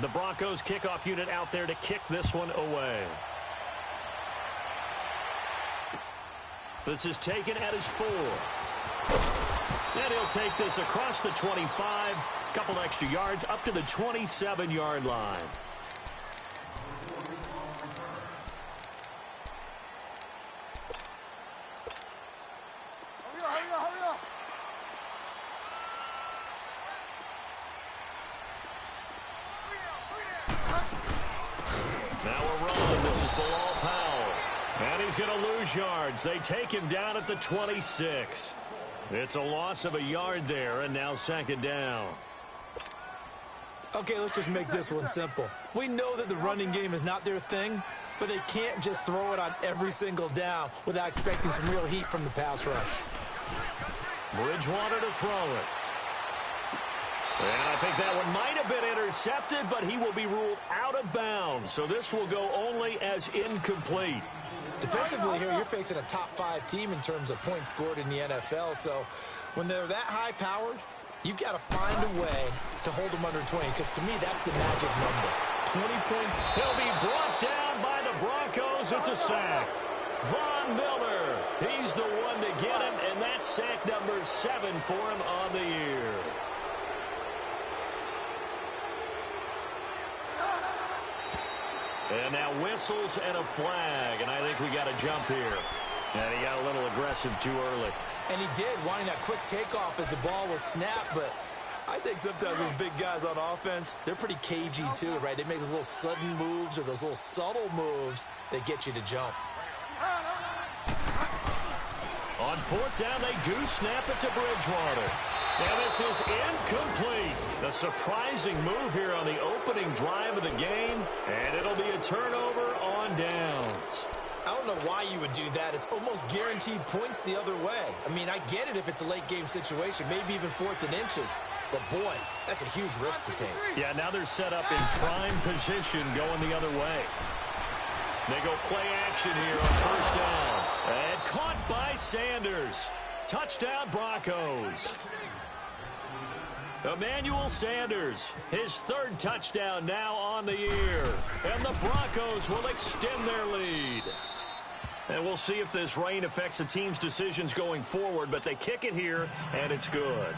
The Broncos kickoff unit out there to kick this one away. This is taken at his 4. And he'll take this across the 25. Couple extra yards up to the 27-yard line. Now a run. This is Bilal Powell. And he's going to lose yards. They take him down at the 26. It's a loss of a yard there, and now second down. Okay, let's just make this one simple. We know that the running game is not their thing, but they can't just throw it on every single down without expecting some real heat from the pass rush. Bridgewater to throw it. And I think that one might have been intercepted, but he will be ruled out of bounds. So this will go only as incomplete. Defensively here, you're facing a top 5 team in terms of points scored in the NFL. So when they're that high-powered, you've got to find a way to hold them under 20, because to me, that's the magic number. 20 points. He'll be brought down by the Broncos. It's a sack. Von Miller, he's the one to get him, and that's sack number 7 for him on the year. And now whistles and a flag, and I think we got a jump here. And he got a little aggressive too early. And he did, wanting that quick takeoff as the ball was snapped, but I think sometimes those big guys on offense, they're pretty cagey too, right? They make those little sudden moves or those little subtle moves that get you to jump. On fourth down, they do snap it to Bridgewater. And this is incomplete. A surprising move here on the opening drive of the game, and it'll be a turnover on downs. I don't know why you would do that. It's almost guaranteed points the other way. I mean, I get it if it's a late game situation, maybe even 4th and inches. But, boy, that's a huge risk to take. Yeah, now they're set up in prime position going the other way. They go play action here on first down. And caught by Sanders. Touchdown, Broncos. Emmanuel Sanders, his 3rd touchdown now on the year. And the Broncos will extend their lead. And we'll see if this rain affects the team's decisions going forward, but they kick it here, and it's good.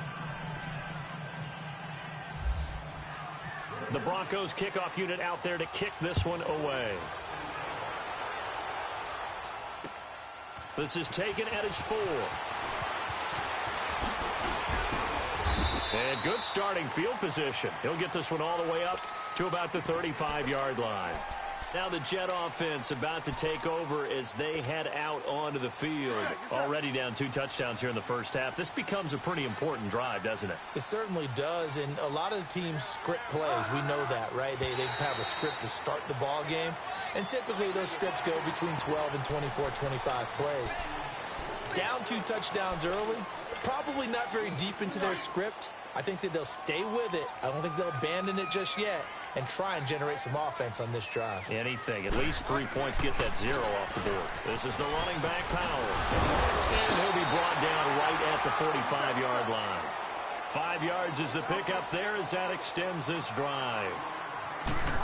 The Broncos kickoff unit out there to kick this one away. This is taken at his 4. And good starting field position. He'll get this one all the way up to about the 35-yard line. Now the Jet offense about to take over as they head out onto the field. Already down 2 touchdowns here in the first half. This becomes a pretty important drive, doesn't it? It certainly does, and a lot of the teams script plays. We know that, right? They have a script to start the ball game, and typically those scripts go between 12 and 24, 25 plays. Down 2 touchdowns early, probably not very deep into their script. I think that they'll stay with it. I don't think they'll abandon it just yet and try and generate some offense on this drive. Anything. At least 3 points, get that 0 off the board. This is the running back, Powell. And he'll be brought down right at the 45-yard line. 5 yards is the pickup there as that extends this drive.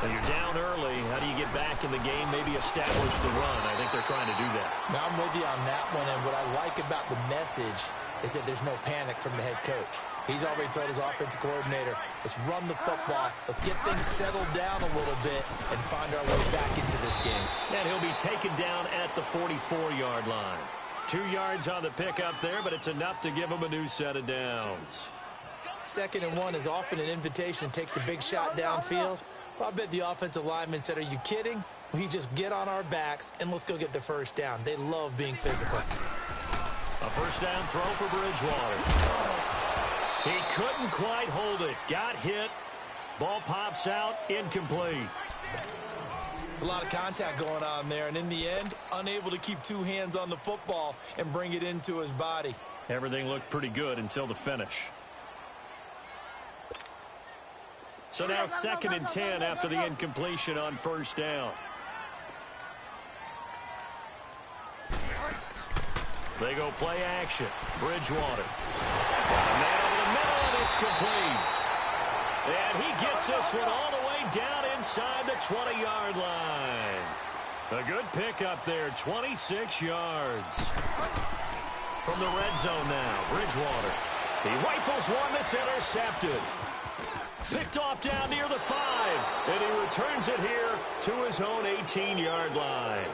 So you're down early. How do you get back in the game? Maybe establish the run. I think they're trying to do that. Now, I'm with you on that one, and what I like about the message is that there's no panic from the head coach. He's already told his offensive coordinator, let's run the football, let's get things settled down a little bit and find our way back into this game. And he'll be taken down at the 44-yard line. 2 yards on the pickup there, but it's enough to give him a new set of downs. 2nd and 1 is often an invitation to take the big shot downfield. Well, I bet the offensive lineman said, are you kidding? We just get on our backs and let's go get the first down. They love being physical. A first down throw for Bridgewater. He couldn't quite hold it. Got hit. Ball pops out. Incomplete. It's a lot of contact going on there, and in the end, unable to keep 2 hands on the football and bring it into his body. Everything looked pretty good until the finish. So now 2nd and 10 after the incompletion on first down. They go play action. Bridgewater. Man over the middle, and it's complete. And he gets this one all the way down inside the 20-yard line. A good pickup there, 26 yards. From the red zone now, Bridgewater. He rifles one that's intercepted. Picked off down near the 5, and he returns it here to his own 18-yard line.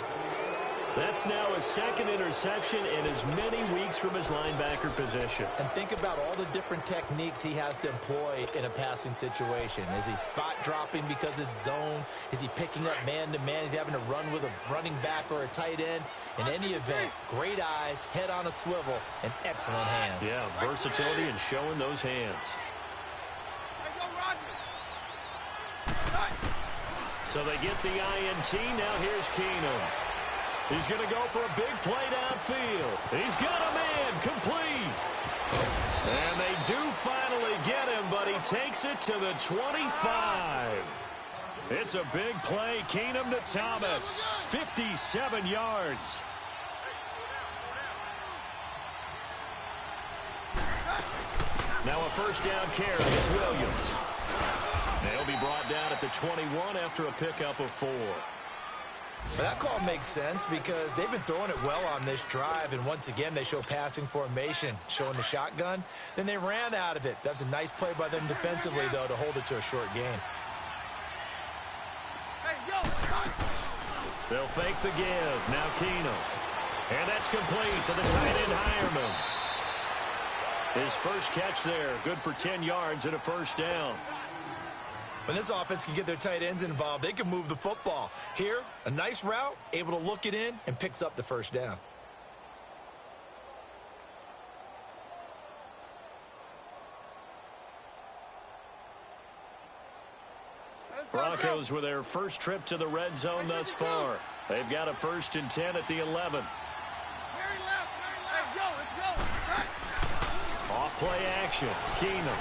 That's now his second interception in as many weeks from his linebacker position. And think about all the different techniques he has to employ in a passing situation. Is he spot dropping because it's zone? Is he picking up man-to-man? Is he having to run with a running back or a tight end? In any event, great eyes, head on a swivel, and excellent hands. Yeah, versatility and showing those hands. So they get the INT. Now here's Keenum. He's going to go for a big play downfield. He's got a man complete. And they do finally get him, but he takes it to the 25. It's a big play. Keenum to Thomas. 57 yards. Now a first down carry. It's Williams. They'll be brought down at the 21 after a pickup of 4. Well, that call makes sense because they've been throwing it well on this drive, and once again they show passing formation, showing the shotgun. Then they ran out of it. That's a nice play by them defensively, though, to hold it to a short game. They'll fake the give. Now Keenum. And that's complete to the tight end Hireman. His first catch there, good for 10 yards and a first down. When this offense can get their tight ends involved, they can move the football. Here, a nice route, able to look it in, and picks up the first down. Broncos with their first trip to the red zone thus far. They've got a 1st and 10 at the 11. Off play action. Keenum.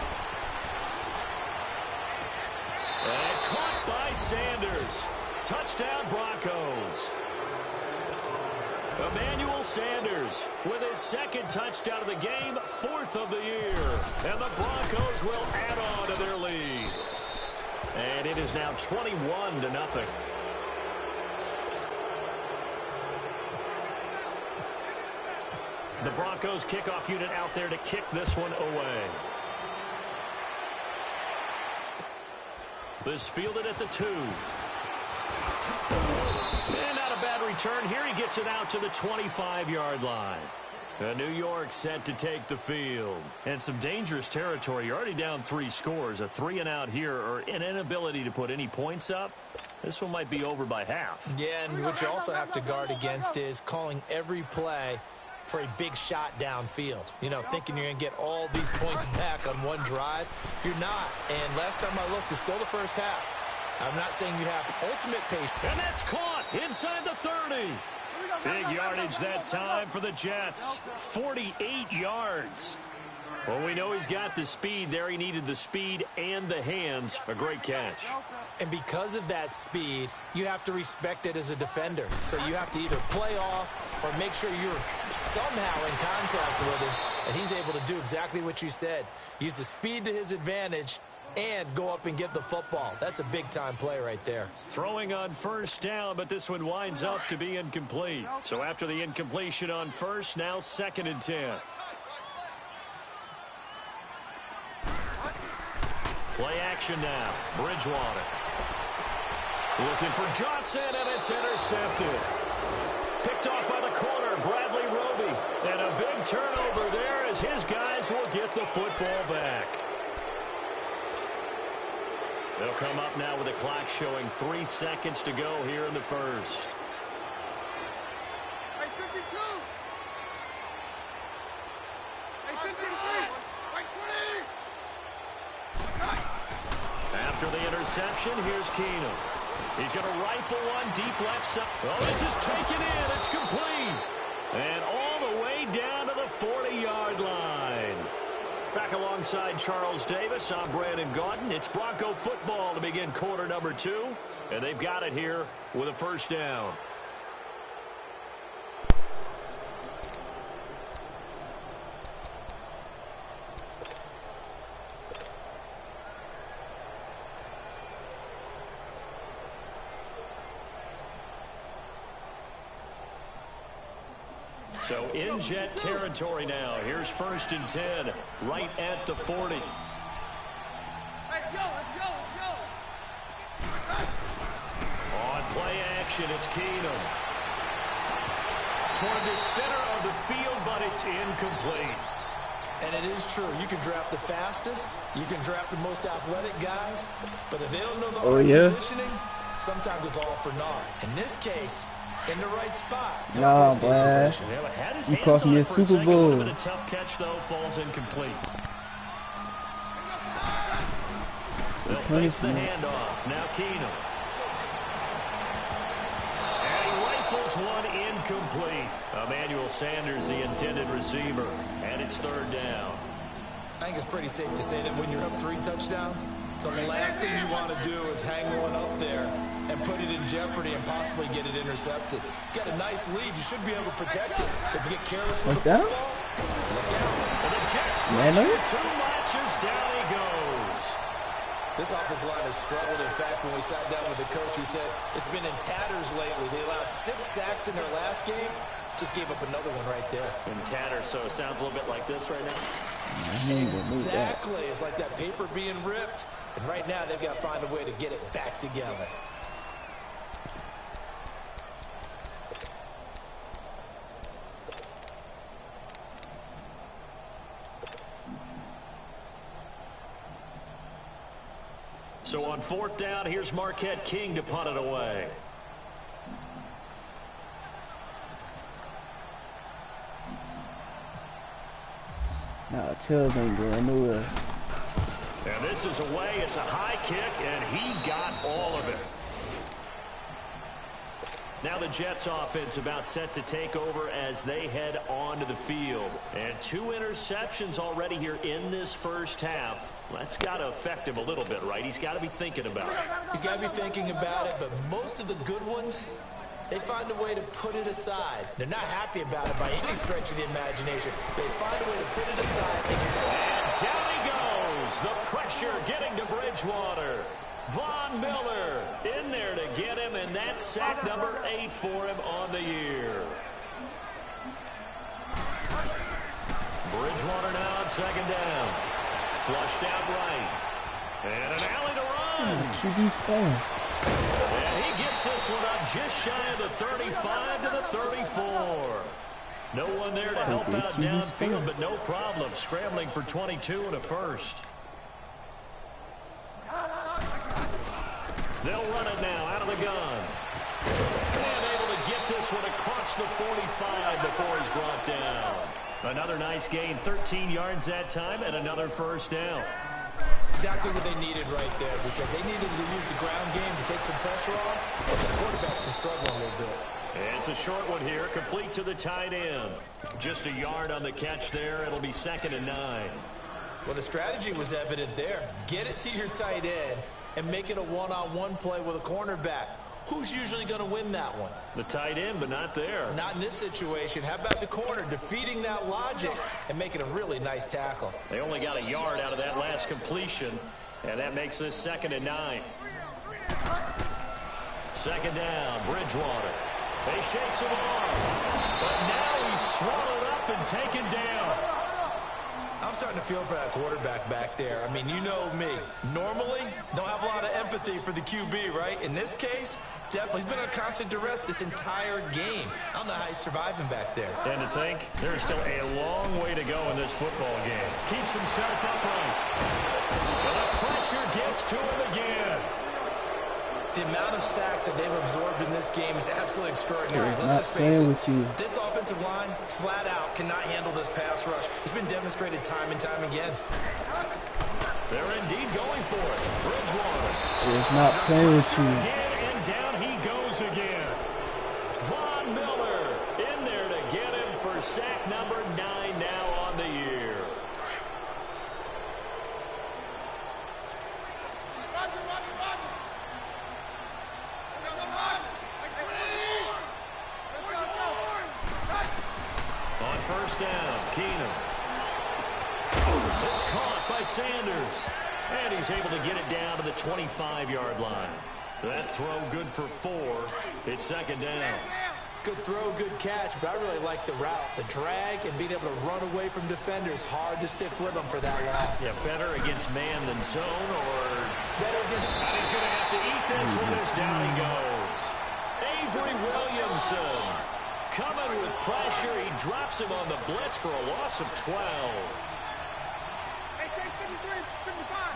And caught by Sanders. Touchdown Broncos. Emmanuel Sanders with his second touchdown of the game, 4th of the year. And the Broncos will add on to their lead. And it is now 21-0. The Broncos kickoff unit out there to kick this one away. This fielded at the 2. And not a bad return. Here he gets it out to the 25-yard line. New York set to take the field. And some dangerous territory. You're already down 3 scores. A 3-and-out here, or an inability to put any points up. This one might be over by half. Yeah, and what you also have to guard against is calling every play for a big shot downfield. You know, thinking you're going to get all these points back on one drive. You're not. And last time I looked, it's still the first half. I'm not saying you have ultimate patience. And that's caught inside the 30. Big yardage that time for the Jets. 48 yards. Well, we know he's got the speed there. He needed the speed and the hands. A great catch. And because of that speed, you have to respect it as a defender. So you have to either play off or make sure you're somehow in contact with him. And he's able to do exactly what you said. Use the speed to his advantage and go up and get the football. That's a big-time play right there. Throwing on first down, but this one winds up to be incomplete. So after the incompletion on first, now 2nd and 10. Play action now. Bridgewater. Looking for Johnson, and it's intercepted. Picked off by the corner, Bradley Roby. And a big turnover there as his guys will get the football back. They'll come up now with the clock showing 3 seconds to go here in the first. After the interception, here's Keenum. He's going to rifle one deep left side. Oh, this is taken in. It's complete. And all the way down to the 40-yard line. Back alongside Charles Davis, I'm Brandon Gaudin. It's Bronco football to begin quarter number 2. And they've got it here with a first down. So in Jet territory now. Here's 1st and 10, right at the 40. Let's go. On play action, it's Keenum. Toward the center of the field, but it's incomplete. And it is true. You can draft the fastest. You can draft the most athletic guys. But if they don't know the positioning, sometimes it's all for naught. In this case, in the right spot. Nah, boy. You cost me a Super Bowl. A tough catch, though, falls incomplete. They'll fake the handoff. Now Keenum. And he rifles one incomplete. Emmanuel Sanders, the intended receiver. And it's 3rd down. I think it's pretty safe to say that when you're up 3 touchdowns, the last thing you want to do is hang one up there and put it in jeopardy and possibly get it intercepted. Got a nice lead. You should be able to protect it. If you get careless with the football, look out. And the Jets pressure 2 latches. Down he goes. This offensive line has struggled. In fact, when we sat down with the coach, he said it's been in tatters lately. They allowed 6 sacks in their last game. Just gave up another one right there. In tatters, so it sounds a little bit like this right now. Exactly. It's like that paper being ripped. And right now, they've got to find a way to get it back together. So on 4th down, here's Marquette King to punt it away. Nah, Chubb ain't going nowhere. And this is away. It's a high kick, and he got all of it. Now the Jets offense about set to take over as they head onto the field. And 2 interceptions already here in this first half. That's got to affect him a little bit, right? He's got to be thinking about it. He's got to be thinking about it, but most of the good ones, they find a way to put it aside. They're not happy about it by any stretch of the imagination. They find a way to put it aside. And down he goes. The pressure getting to Bridgewater. Von Miller in there to get him, and that's sack number 8 for him on the year. Bridgewater now on 2nd down. Flushed out right. And an alley to run. QB's playing. And he gets this one up just shy of the 35 to the 34. No one there to help out downfield, but no problem. Scrambling for 22 and a first. They'll run it now out of the gun. And able to get this one across the 45 before he's brought down. Another nice gain, 13 yards that time, and another 1st down. Exactly what they needed right there, because they needed to use the ground game to take some pressure off. The quarterback's been struggling a little bit. And it's a short one here, complete to the tight end. Just a yard on the catch there. It'll be 2nd and 9. Well, the strategy was evident there. Get it to your tight end and make it a one-on-one play with a cornerback. Who's usually going to win that one? The tight end, but not there. Not in this situation. How about the corner defeating that logic and making a really nice tackle? They only got a yard out of that last completion, and that makes this 2nd and 9. 2nd down, Bridgewater. They shakes him off, but now he's swallowed up and taken down. I'm starting to feel for that quarterback back there. I mean, you know me. Normally, don't have a lot of empathy for the QB, right? In this case, definitely. He's been under constant duress this entire game. I don't know how he's surviving back there. And to think, there's still a long way to go in this football game. Keeps himself upright. But the pressure gets to him again. The amount of sacks that they've absorbed in this game is absolutely extraordinary. Let's just face it. This offensive line, flat out, cannot handle this pass rush. It's been demonstrated time and time again. They're indeed going for it. Bridgewater. It's not playing with you. Again, and down he goes again. Von Miller in there to get him for sack number 9 now on the year. On 1st down, Keenum. It's caught by Sanders. And he's able to get it down to the 25-yard line. That throw good for 4. It's 2nd down. Good throw, good catch, but I really like the route. The drag and being able to run away from defenders, hard to stick with them for that long. Yeah, better against man than zone, or better against... And he's going to have to eat this one as down he goes. Avery Williamson coming with pressure. He drops him on the blitz for a loss of 12. Hey, take 53, 55.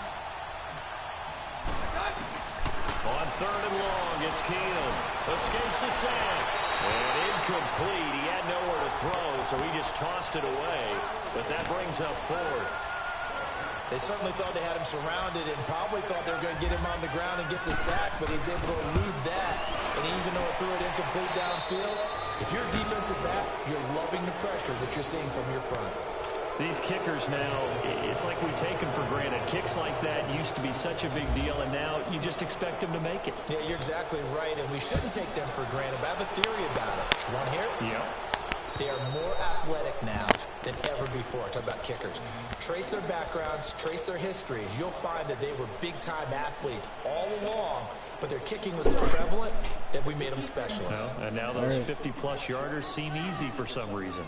On third and long, it's Keenum. Escapes the sack. And incomplete. He had nowhere to throw, so he just tossed it away. But that brings up fourth. They certainly thought they had him surrounded and probably thought they were going to get him on the ground and get the sack, but he was able to elude that. And even though it threw it incomplete downfield, if you're a defensive back, you're loving the pressure that you're seeing from your front. These kickers now, it's like we take them for granted. Kicks like that used to be such a big deal, and now you just expect them to make it. Yeah, you're exactly right, and we shouldn't take them for granted. But I have a theory about it. You want to hear it? Yeah. They are more athletic now than ever before. Talk about kickers. Trace their backgrounds, trace their histories. You'll find that they were big-time athletes all along, but their kicking was so prevalent that we made them specialists. Well, and now those 50-plus yarders seem easy for some reason.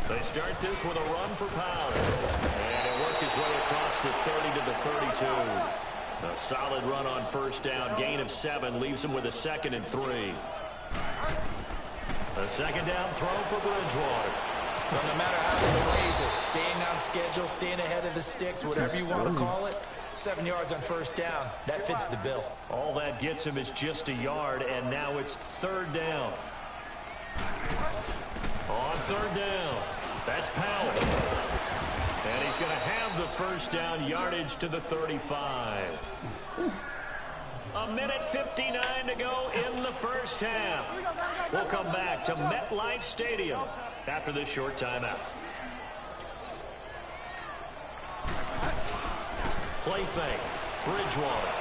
They start this with a run for Powell. And he'll work his way across the 30 to the 32. A solid run on first down. Gain of 7 leaves him with a 2nd and 3. A second down throw for Bridgewater. Well, no matter how you phrase it, staying on schedule, staying ahead of the sticks, whatever you want to call it, 7 yards on first down. That fits the bill. All that gets him is just a yard, and now it's third down. On third down, that's Powell. And he's going to have the first down, yardage to the 35. A minute 59 to go in the first half. We'll come back to MetLife Stadium after this short timeout. Play fake. Bridgewater.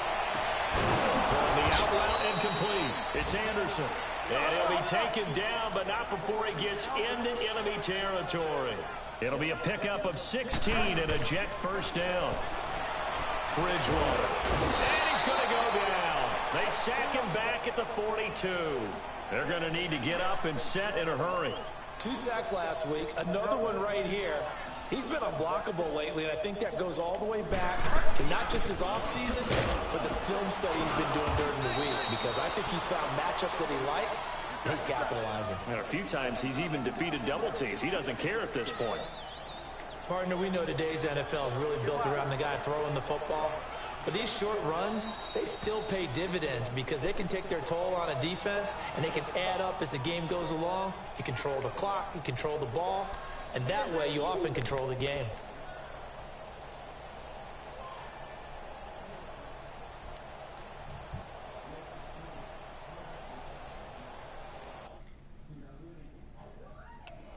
Throwing the out route and complete. It's Anderson. And he'll be taken down, but not before he gets into enemy territory. It'll be a pickup of 16 and a Jet first down. Bridgewater. And he's going to go down. They sack him back at the 42. They're going to need to get up and set in a hurry. 2 sacks last week, another one right here. He's been unblockable lately, and I think that goes all the way back to not just his offseason, but the film study he's been doing during the week, because I think he's found matchups that he likes, and he's capitalizing. And a few times he's even defeated double teams. He doesn't care at this point. Partner, we know today's NFL is really built around the guy throwing the football. But these short runs, they still pay dividends because they can take their toll on a defense, and they can add up as the game goes along. You control the clock, you control the ball, and that way you often control the game.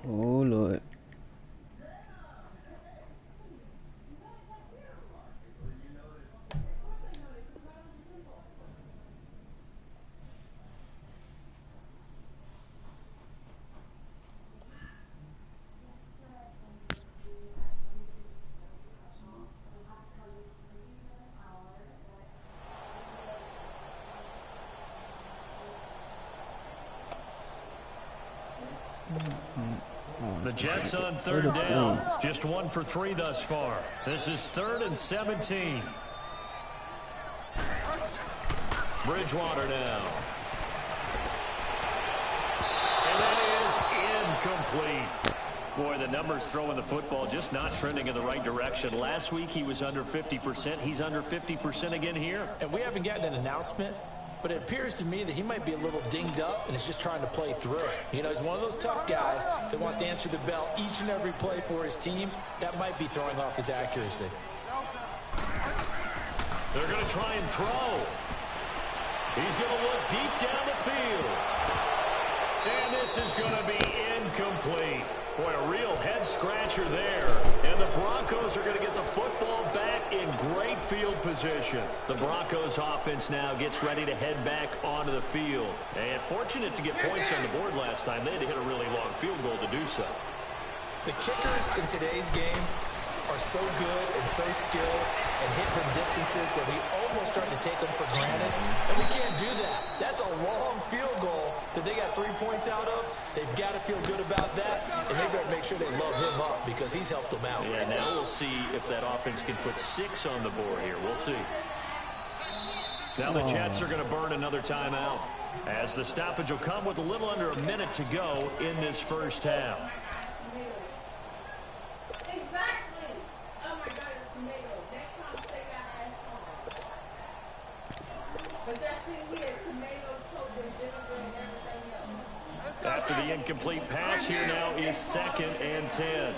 Oh, Lord. The Jets on third down. Just 1 for 3 thus far. This is 3rd and 17. Bridgewater now. And that is incomplete. Boy, the numbers throwing the football just not trending in the right direction. Last week he was under 50%. He's under 50% again here. And we haven't gotten an announcement, but it appears to me that he might be a little dinged up and is just trying to play through it. You know, he's one of those tough guys that wants to answer the bell each and every play for his team. That might be throwing off his accuracy. They're going to try and throw. He's going to look deep down the field. And this is going to be incomplete. Boy, a real head-scratcher there. And the Broncos are going to get the football back in great field position. The Broncos offense now gets ready to head back onto the field. And fortunate to get points on the board last time. They had to hit a really long field goal to do so. The kickers in today's game are so good and so skilled and hit from distances that we almost start to take them for granted, and we can't do that. That's a long field goal that they got 3 points out of. They've got to feel good about that, and they better make sure they love him up because he's helped them out. Yeah, now we'll see if that offense can put 6 on the board here. We'll see. Now the Jets are going to burn another timeout, as the stoppage will come with a little under a minute to go in this first half. After the incomplete pass, here now is 2nd and 10.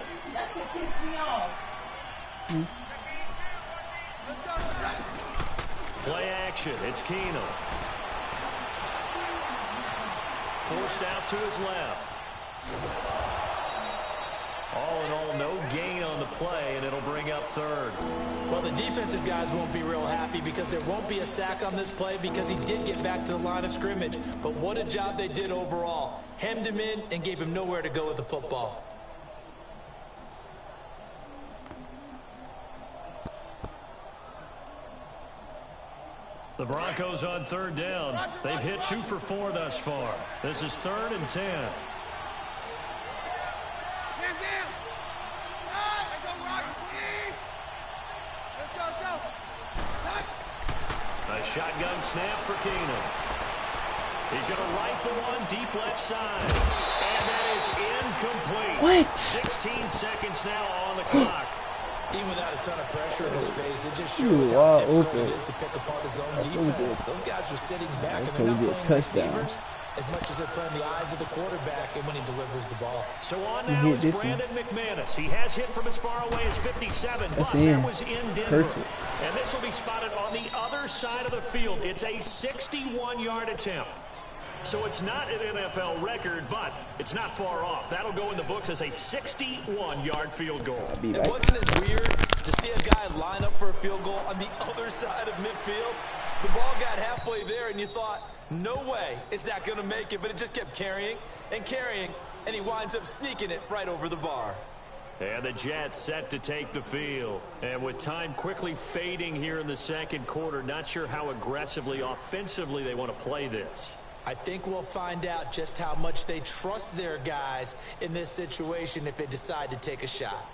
Play action. It's Keenum. Forced out to his left. All in all, no gain on the play, and it'll bring up 3rd. Well, the defensive guys won't be real happy because there won't be a sack on this play because he did get back to the line of scrimmage. But what a job they did overall. Hemmed him in and gave him nowhere to go with the football. The Broncos on 3rd down. They've hit 2 for 4 thus far. This is 3rd and 10. A shotgun snap for Keenum. He's going to rifle one deep left side. And that is incomplete. What? 16 seconds now on the clock. Even without a ton of pressure in his face, it just shows how difficult it is to pick apart his own defense. Those guys are sitting back and they're not playing receivers as much as they're playing the eyes of the quarterback and when he delivers the ball. So on now is Brandon McManus. He has hit from as far away as 57, but that was in Denver. Perfect. And this will be spotted on the other side of the field. It's a 61-yard attempt. So it's not an NFL record, but it's not far off. That'll go in the books as a 61-yard field goal. And wasn't it weird to see a guy line up for a field goal on the other side of midfield? The ball got halfway there, and you thought, no way is that going to make it, but it just kept carrying, and he winds up sneaking it right over the bar. And the Jets set to take the field. And with time quickly fading here in the second quarter, not sure how aggressively, offensively they want to play this. I think we'll find out just how much they trust their guys in this situation if they decide to take a shot.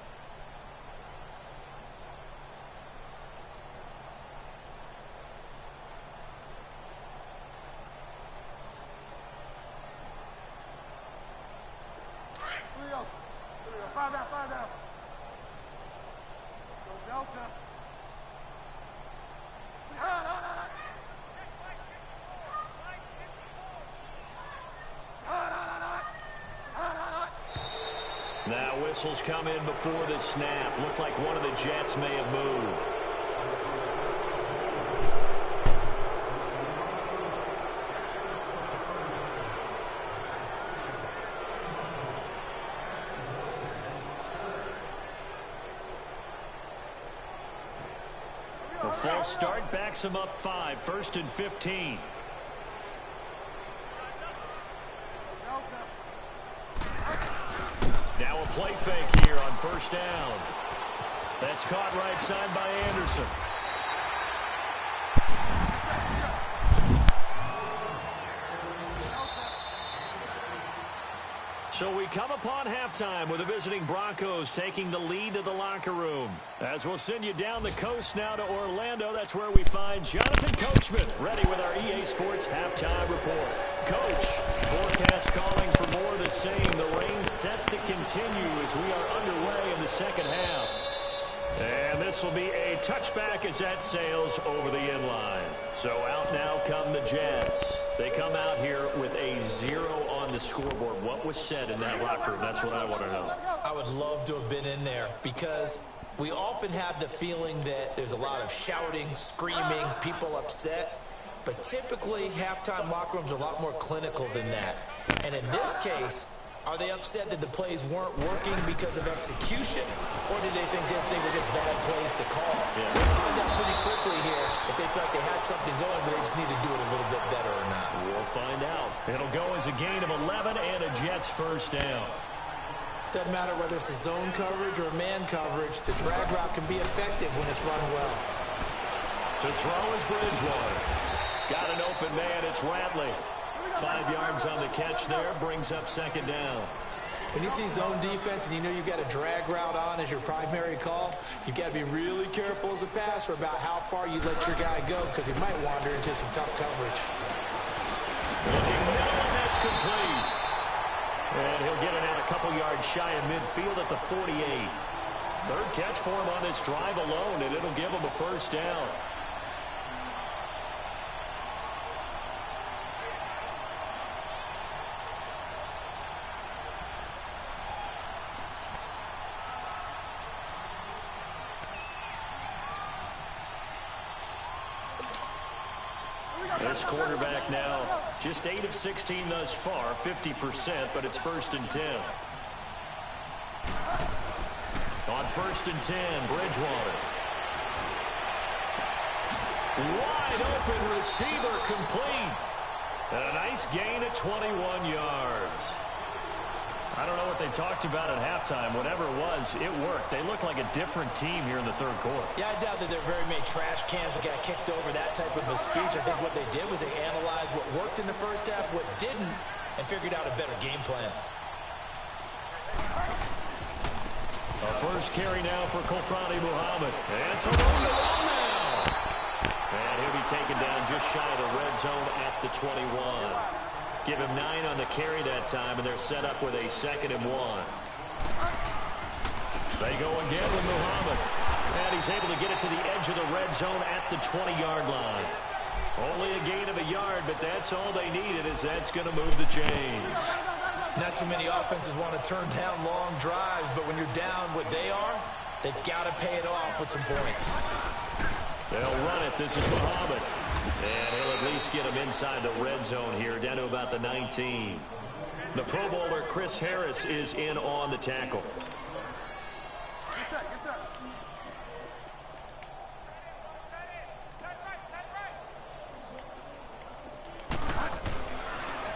Find out. Go Delta. Now whistles come in before the snap. Looked like one of the Jets may have moved. A false start backs him up 5. 1st and 15. Now a play fake here on 1st down. That's caught right side by Anderson. So we come upon halftime with the visiting Broncos taking the lead to the locker room. As we'll send you down the coast now to Orlando, that's where we find Jonathan Coachman ready with our EA Sports halftime report. Coach, forecast calling for more of the same. The rain set to continue as we are underway in the second half. And this will be a touchback as that sails over the inline. So out now come the Jets. They come out here with a 0 on the scoreboard. What was said in that locker room? That's what I want to know. I would love to have been in there because we often have the feeling that there's a lot of shouting, screaming, people upset. But typically, halftime locker rooms are a lot more clinical than that. And in this case, are they upset that the plays weren't working because of execution? Or do they think they were just bad plays to call? Yeah. We'll find out pretty quickly here if they felt like they had something going, but they just need to do it a little bit better or not. We'll find out. It'll go as a gain of 11 and a Jets 1st down. Doesn't matter whether it's a zone coverage or a man coverage, the drag route can be effective when it's run well. To throw is Bridgewater. Got an open man, it's Ratley. 5 yards on the catch there, brings up second down. When you see zone defense and you know you've got a drag route on as your primary call, you've got to be really careful as a passer about how far you let your guy go because he might wander into some tough coverage. Looking middle, and that's complete. And he'll get it out a couple yards shy of midfield at the 48. Third catch for him on this drive alone, and it'll give him a first down. This quarterback now just 8 of 16 thus far, 50%, but it's 1st and 10. On 1st and 10, Bridgewater. Wide open receiver complete. And a nice gain at 21 yards. I don't know what they talked about at halftime. Whatever it was, it worked. They look like a different team here in the third quarter. Yeah, I doubt that there are very many trash cans that got kicked over, that type of a speech. I think what they did was they analyzed what worked in the first half, what didn't, and figured out a better game plan. A first carry now for Kofrani Muhammad. And it's a run now. And he'll be taken down just shy of the red zone at the 21. Give him 9 on the carry that time, and they're set up with a 2nd and 1. They go again with Muhammad. And he's able to get it to the edge of the red zone at the 20-yard line. Only a gain of a yard, but that's all they needed, as that's going to move the chains. Not too many offenses want to turn down long drives, but when you're down what they are, they've got to pay it off with some points. They'll run it. This is Muhammad. And he'll at least get him inside the red zone here, down to about the 19. The Pro Bowler, Chris Harris, is in on the tackle.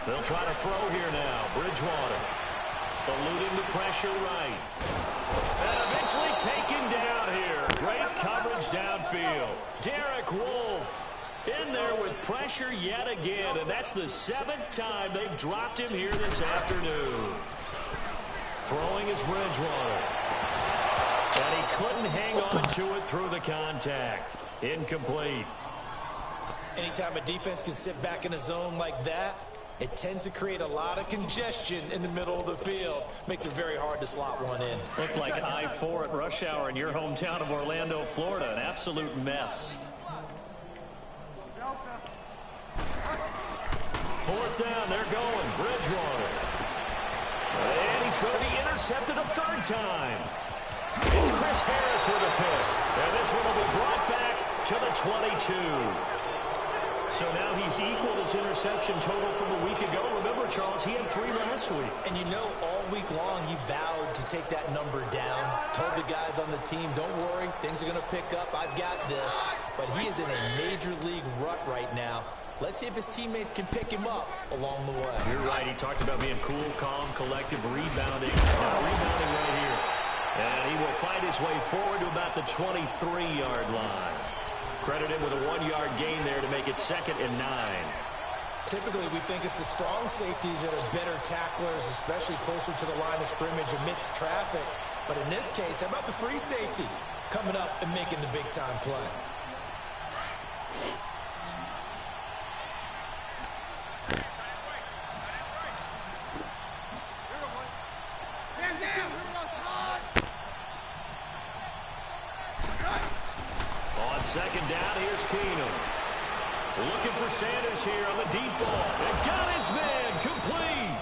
They'll try to throw here now. Bridgewater eluding the pressure right. And eventually taken down here. Great coverage downfield. Derek Wolfe in there with pressure yet again, and that's the 7th time they've dropped him here this afternoon. Throwing is Bridgewater. And he couldn't hang on to it through the contact. Incomplete. Anytime a defense can sit back in a zone like that, it tends to create a lot of congestion in the middle of the field. Makes it very hard to slot one in. Looked like I-4 at rush hour in your hometown of Orlando, Florida. An absolute mess. 4th down, they're going. Bridgewater. And he's going to be intercepted a 3rd time. It's Chris Harris with a pick. And this one will be brought back to the 22. So now he's equaled his interception total from a week ago. Remember, Charles, he had 3 last week. And you know, all week long he vowed to take that number down. Told the guys on the team, don't worry, things are going to pick up. I've got this. But he is in a major league rut right now. Let's see if his teammates can pick him up along the way. You're right. He talked about being cool, calm, collective, rebounding. Rebounding right here. And he will fight his way forward to about the 23-yard line. Credit him with a 1-yard gain there to make it 2nd and 9. Typically, we think it's the strong safeties that are better tacklers, especially closer to the line of scrimmage amidst traffic. But in this case, how about the free safety coming up and making the big-time play? On 2nd down, here's Keenum. Looking for Sanders here on the deep ball. And got his man complete.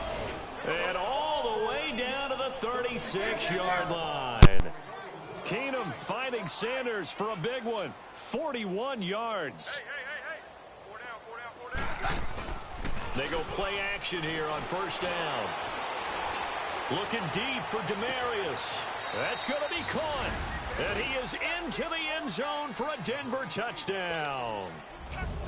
And all the way down to the 36-yard line. Keenum finding Sanders for a big one. 41 yards. They go play action here on 1st down. Looking deep for Demaryius. That's going to be caught. And he is into the end zone for a Denver touchdown.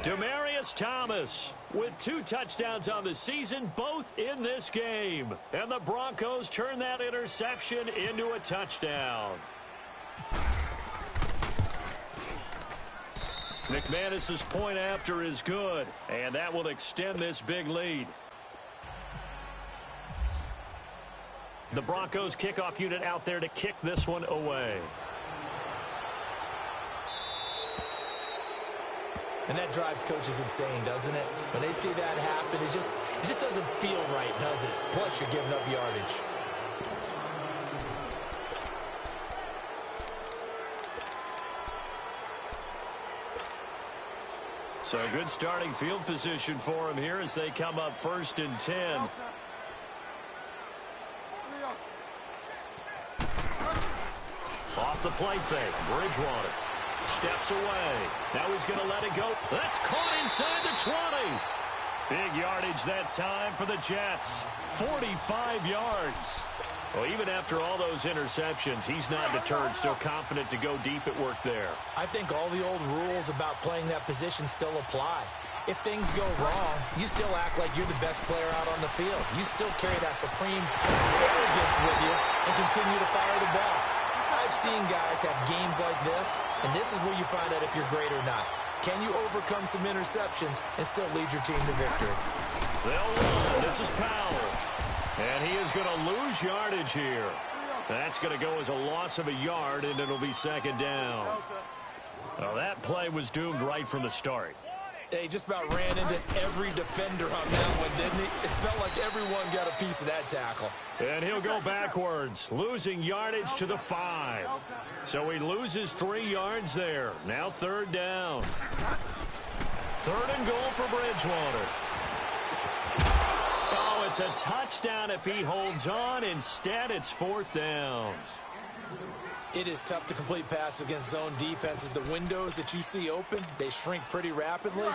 Demaryius Thomas with 2 touchdowns on the season, both in this game. And the Broncos turn that interception into a touchdown. McManus's point after is good, and that will extend this big lead. The Broncos kickoff unit out there to kick this one away. And that drives coaches insane, doesn't it? When they see that happen, it just doesn't feel right, does it? Plus, you're giving up yardage. So good starting field position for him here as they come up 1st and 10. Off the play fake, Bridgewater steps away. Now he's going to let it go. That's caught inside the 20. Big yardage that time for the Jets. 45 yards. Well, even after all those interceptions, he's not deterred, still confident to go deep at work there. I think all the old rules about playing that position still apply. If things go wrong, you still act like you're the best player out on the field. You still carry that supreme arrogance with you and continue to fire the ball. I've seen guys have games like this, and this is where you find out if you're great or not. Can you overcome some interceptions and still lead your team to victory? They'll run. This is Powell. And he is going to lose yardage here. That's going to go as a loss of a yard, and it'll be 2nd down. Well, that play was doomed right from the start. He just about ran into every defender on that one, didn't he? It felt like everyone got a piece of that tackle. And he'll go backwards, losing yardage to the 5. So he loses 3 yards there. Now 3rd down. 3rd and goal for Bridgewater. Oh, it's a touchdown if he holds on. Instead, it's 4th down. It is tough to complete passes against zone defenses. The windows that you see open, they shrink pretty rapidly.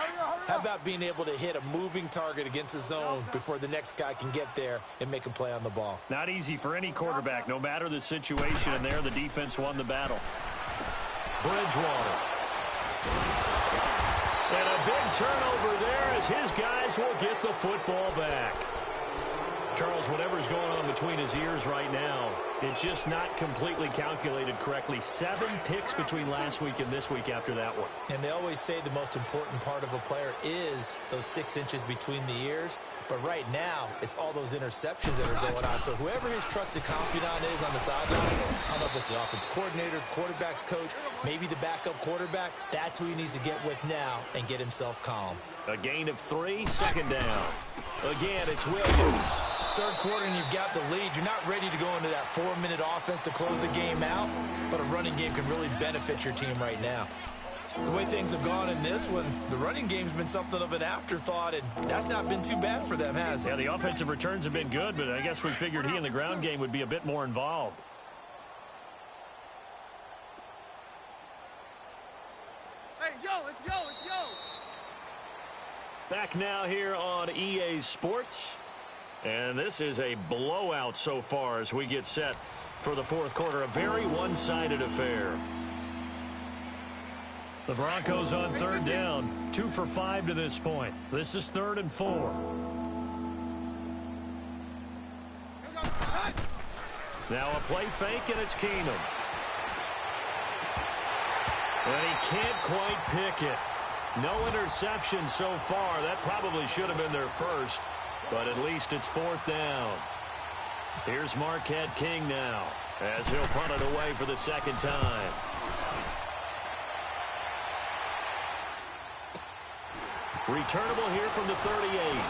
How about being able to hit a moving target against a zone before the next guy can get there and make a play on the ball? Not easy for any quarterback, no matter the situation, and there the defense won the battle. Bridgewater. And a big turnover there as his guys will get the football back. Charles, whatever's going on between his ears right now, it's just not completely calculated correctly. 7 picks between last week and this week after that one. And they always say the most important part of a player is those 6 inches between the ears. But right now, it's all those interceptions that are going on. So whoever his trusted confidant is on the sidelines, I don't know if it's the offense coordinator, the quarterback's coach, maybe the backup quarterback, that's who he needs to get with now and get himself calm. A gain of 3, 2nd down. Again, it's Williams. 3rd quarter and you've got the lead. You're not ready to go into that 4-minute offense to close the game out, but a running game can really benefit your team right now. The way things have gone in this one, the running game's been something of an afterthought, and that's not been too bad for them, has it? Yeah, the offensive returns have been good, but I guess we figured he in the ground game would be a bit more involved. Hey, yo, let's go, let's go. Back now here on EA Sports. And this is a blowout so far as we get set for the 4th quarter. A very one-sided affair. The Broncos on 3rd down. 2 for 5 to this point. This is 3rd and 4. Now a play fake, and it's Keenum. And he can't quite pick it. No interception so far. That probably should have been their first. But at least it's 4th down. Here's Marquette King now as he'll punt it away for the 2nd time. Returnable here from the 38.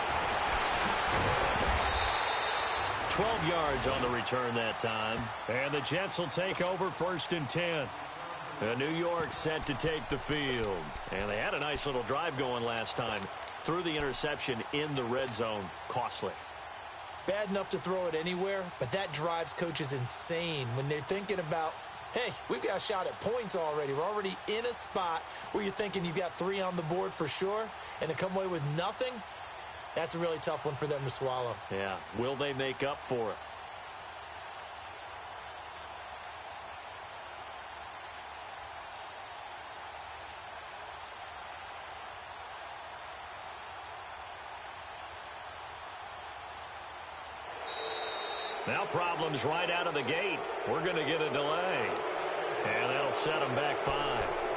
12 yards on the return that time. And the Jets will take over 1st and 10. New York set to take the field. And they had a nice little drive going last time. Threw the interception in the red zone. Costly. Bad enough to throw it anywhere, but that drives coaches insane when they're thinking about, hey, we've got a shot at points already. We're already in a spot where you're thinking you've got 3 on the board for sure, and to come away with nothing, that's a really tough one for them to swallow. Yeah. Will they make up for it? Now problems right out of the gate. We're going to get a delay. And that'll set them back 5.